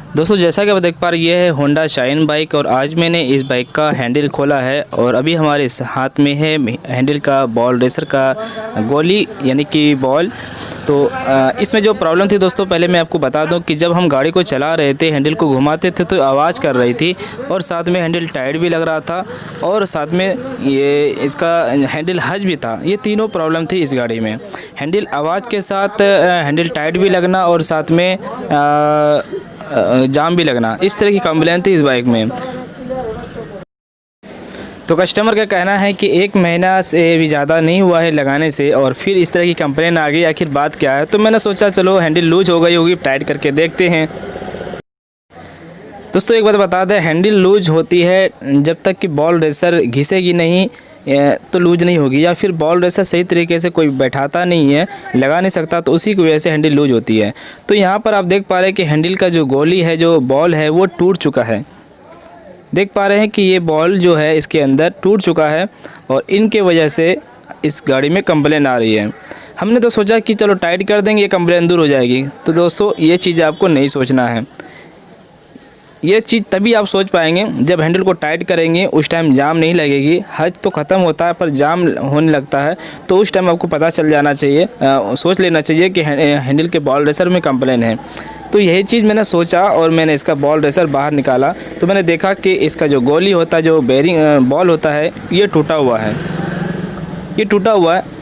दोस्तों जैसा कि आप देख पा रहे ये है होंडा शाइन बाइक और आज मैंने इस बाइक का हैंडल खोला है और अभी हमारे इस हाथ में है हैंडल का बॉल रेसर का गोली यानी कि बॉल। तो इसमें जो प्रॉब्लम थी दोस्तों, पहले मैं आपको बता दूं कि जब हम गाड़ी को चला रहे थे हैंडल को घुमाते थे तो आवाज़ कर रही थी और साथ में हैंडल टाइट भी लग रहा था और साथ में ये इसका हैंडल हज भी था। ये तीनों प्रॉब्लम थी इस गाड़ी में, हैंडल आवाज़ के साथ हैंडल टाइट भी लगना और साथ में जाम भी लगना, इस तरह की कंप्लेन थी इस बाइक में। तो कस्टमर का कहना है कि 1 महीना से भी ज़्यादा नहीं हुआ है लगाने से और फिर इस तरह की कंप्लेन आ गई, आखिर बात क्या है। तो मैंने सोचा चलो हैंडल लूज हो गई होगी, टाइट करके देखते हैं। दोस्तों एक बात बता दें, हैंडल लूज होती है जब तक कि बॉल रेसर घिसेगी नहीं तो लूज नहीं होगी, या फिर बॉल रेसर सही तरीके से कोई बैठाता नहीं है, लगा नहीं सकता, तो उसी की वजह से हैंडल लूज होती है। तो यहाँ पर आप देख पा रहे हैं कि हैंडल का जो गोली है, जो बॉल है, वो टूट चुका है। देख पा रहे हैं कि ये बॉल जो है इसके अंदर टूट चुका है और इनके वजह से इस गाड़ी में कंप्लेन आ रही है। हमने तो सोचा कि चलो टाइट कर देंगे, ये कंप्लेन दूर हो जाएगी। तो दोस्तों ये चीज़ आपको नहीं सोचना है। ये चीज़ तभी आप सोच पाएंगे जब हैंडल को टाइट करेंगे, उस टाइम जाम नहीं लगेगी। हज तो ख़त्म होता है पर जाम होने लगता है, तो उस टाइम आपको पता चल जाना चाहिए, सोच लेना चाहिए कि हैंडल के बॉल रेसर में कंप्लेन है। तो यही चीज़ मैंने सोचा और मैंने इसका बॉल रेसर बाहर निकाला तो मैंने देखा कि इसका जो गोली होता है, जो बेरिंग बॉल होता है, ये टूटा हुआ है, ये टूटा हुआ है।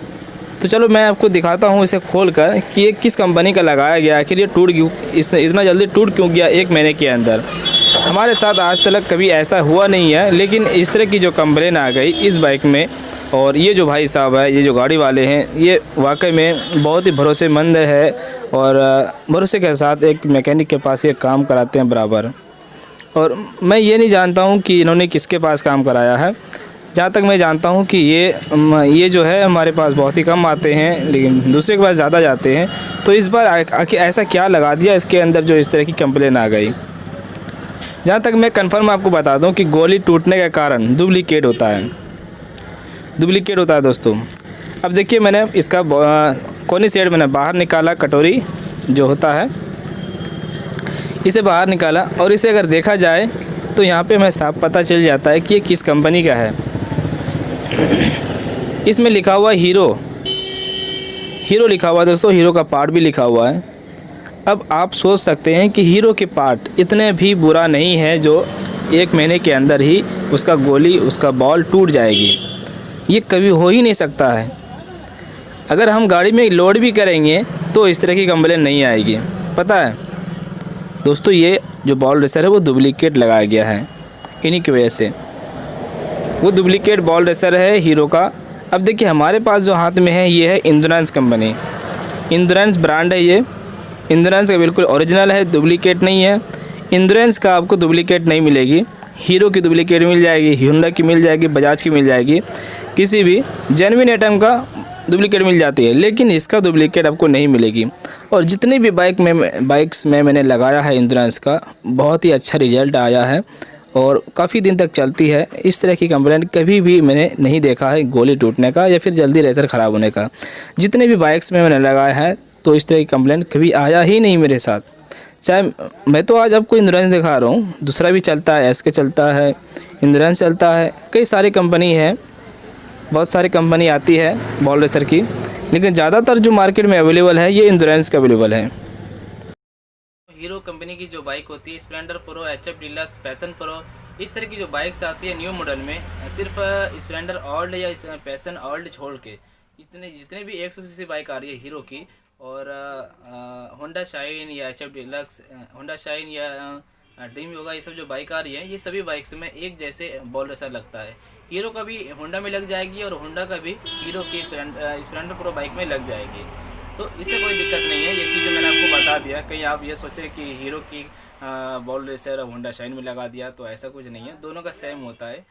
तो चलो मैं आपको दिखाता हूँ इसे खोल कर कि ये किस कंपनी का लगाया गया, आखिर ये टूट क्यों, इसने इतना जल्दी टूट क्यों गया 1 महीने के अंदर। हमारे साथ आज तक कभी ऐसा हुआ नहीं है, लेकिन इस तरह की जो कंप्लेन आ गई इस बाइक में। और ये जो भाई साहब है, ये जो गाड़ी वाले हैं, ये वाकई में बहुत ही भरोसेमंद है और भरोसे के साथ एक मैकेनिक के पास ये काम कराते हैं बराबर। और मैं ये नहीं जानता हूँ कि इन्होंने किसके पास काम कराया है। जहाँ तक मैं जानता हूँ कि ये जो है हमारे पास बहुत ही कम आते हैं, लेकिन दूसरे के पास ज़्यादा जाते हैं। तो इस बार आखिर ऐसा क्या लगा दिया इसके अंदर जो इस तरह की कंप्लेन आ गई। जहाँ तक मैं कंफर्म आपको बता दूँ कि गोली टूटने का कारण डुप्लीकेट होता है, डुप्लीकेट होता है दोस्तों। अब देखिए मैंने इसका कोनी साइड मैंने बाहर निकाला, कटोरी जो होता है इसे बाहर निकाला और इसे अगर देखा जाए तो यहाँ पे हमें साफ पता चल जाता है कि ये किस कंपनी का है। इसमें लिखा हुआ हीरो, हीरो लिखा हुआ है दोस्तों, हीरो का पार्ट भी लिखा हुआ है। अब आप सोच सकते हैं कि हीरो के पार्ट इतने भी बुरा नहीं है जो 1 महीने के अंदर ही उसका गोली, उसका बॉल टूट जाएगी। ये कभी हो ही नहीं सकता है। अगर हम गाड़ी में लोड भी करेंगे तो इस तरह की कंप्लेन नहीं आएगी। पता है दोस्तों, ये जो बॉल रेसर है वो डुप्लीकेट लगाया गया है, इन्हीं की वजह से वो डुप्लीकेट बॉल रेसर है हीरो का। अब देखिए हमारे पास जो हाथ में है ये है इंदुरेंस कंपनी, इंदुरेंस ब्रांड है ये। इंदुरेंस का बिल्कुल ओरिजिनल है, डुप्लीकेट नहीं है। इंदुरेंस का आपको डुप्लीकेट नहीं मिलेगी, हीरो की डुप्लीकेट मिल जाएगी, होंडा की मिल जाएगी, बजाज की मिल जाएगी, किसी भी जेन्युइन आइटम का डुप्लीकेट मिल जाती है, लेकिन इसका डुप्लीकेट आपको नहीं मिलेगी। और जितनी भी बाइक्स में मैंने लगाया है इंदुरेंस का, बहुत ही अच्छा रिजल्ट आया है और काफ़ी दिन तक चलती है। इस तरह की कंप्लेंट कभी भी मैंने नहीं देखा है, गोली टूटने का या फिर जल्दी रेसर ख़राब होने का। जितने भी बाइक्स में मैंने लगाया है तो इस तरह की कंप्लेंट कभी आया ही नहीं मेरे साथ। चाहे मैं तो आज आपको इंदुरेंस दिखा रहा हूँ, दूसरा भी चलता है, एसके चलता है, इंदुरेंस चलता है, कई सारी कंपनी है, बहुत सारी कंपनी आती है बॉल रेसर की, लेकिन ज़्यादातर जो मार्केट में अवेलेबल है ये इंदुरेंस का अवेलेबल है। हीरो कंपनी की जो बाइक होती है, Splendor pro, HF deluxe, passion pro, इस तरह की जो बाइक्स आती है न्यू मॉडल में, सिर्फ स्प्लेंडर ओल्ड या पैशन ओल्ड छोड़ के जितने भी 100 सीसी बाइक आ रही है हीरो की, और होंडा शाइन या एचएफ डीलक्स, होंडा शाइन या ड्रीम योगा, ये सब जो बाइक आ रही है, ये सभी बाइक्स में एक जैसे बॉल रेसर लगता है। हीरो का भी होंडा में लग जाएगी और होंडा का भी हीरो की स्प्लेंडर प्रो बाइक में लग जाएगी। तो इससे कोई दिक्कत नहीं है, ये चीज़ें मैंने आपको बता दिया। कहीं आप ये सोचें कि हीरो की बॉल रेसर होंडा शाइन में लगा दिया, तो ऐसा कुछ नहीं है। दोनों का सेम होता है,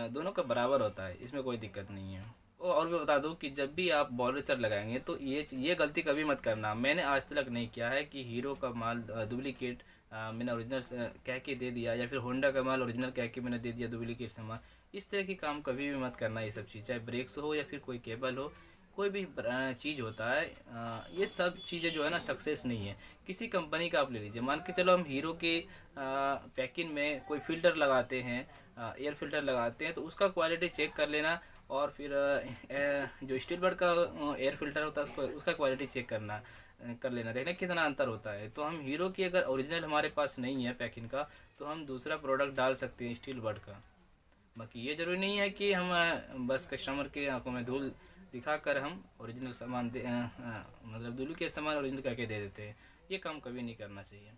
दोनों का बराबर होता है, इसमें कोई दिक्कत नहीं है। और भी बता दूं कि जब भी आप बॉल रेसर लगाएंगे तो ये गलती कभी मत करना। मैंने आज तक नहीं किया है कि हीरो का माल डुप्लीकेट मैंने ओरिजिनल कह के दे दिया, या फिर होंडा का माल ओरिजिनल कह के मैंने दे दिया डुप्लीकेट सामान। इस तरह की काम कभी भी मत करना। ये सब चीज़, चाहे ब्रेक्स हो या फिर कोई केबल हो, कोई भी चीज़ होता है, ये सब चीज़ें जो है ना सक्सेस नहीं है। किसी कंपनी का आप ले लीजिए, मान के चलो हम हीरो के पैकिंग में कोई फ़िल्टर लगाते हैं, एयर फिल्टर लगाते हैं, तो उसका क्वालिटी चेक कर लेना। और फिर जो स्टील बर्ड का एयर फिल्टर होता है उसका क्वालिटी चेक कर लेना, देखना कितना अंतर होता है। तो हम हीरो की अगर ओरिजिनल हमारे पास नहीं है पैकिंग का, तो हम दूसरा प्रोडक्ट डाल सकते हैं स्टील बर्ड का। बाकी ये ज़रूरी नहीं है कि हम बस कस्टमर के आंखों में धूल दिखाकर हम ओरिजिनल सामान मतलब धूल के सामान ओरिजिनल करके दे देते हैं। ये काम कभी नहीं करना चाहिए।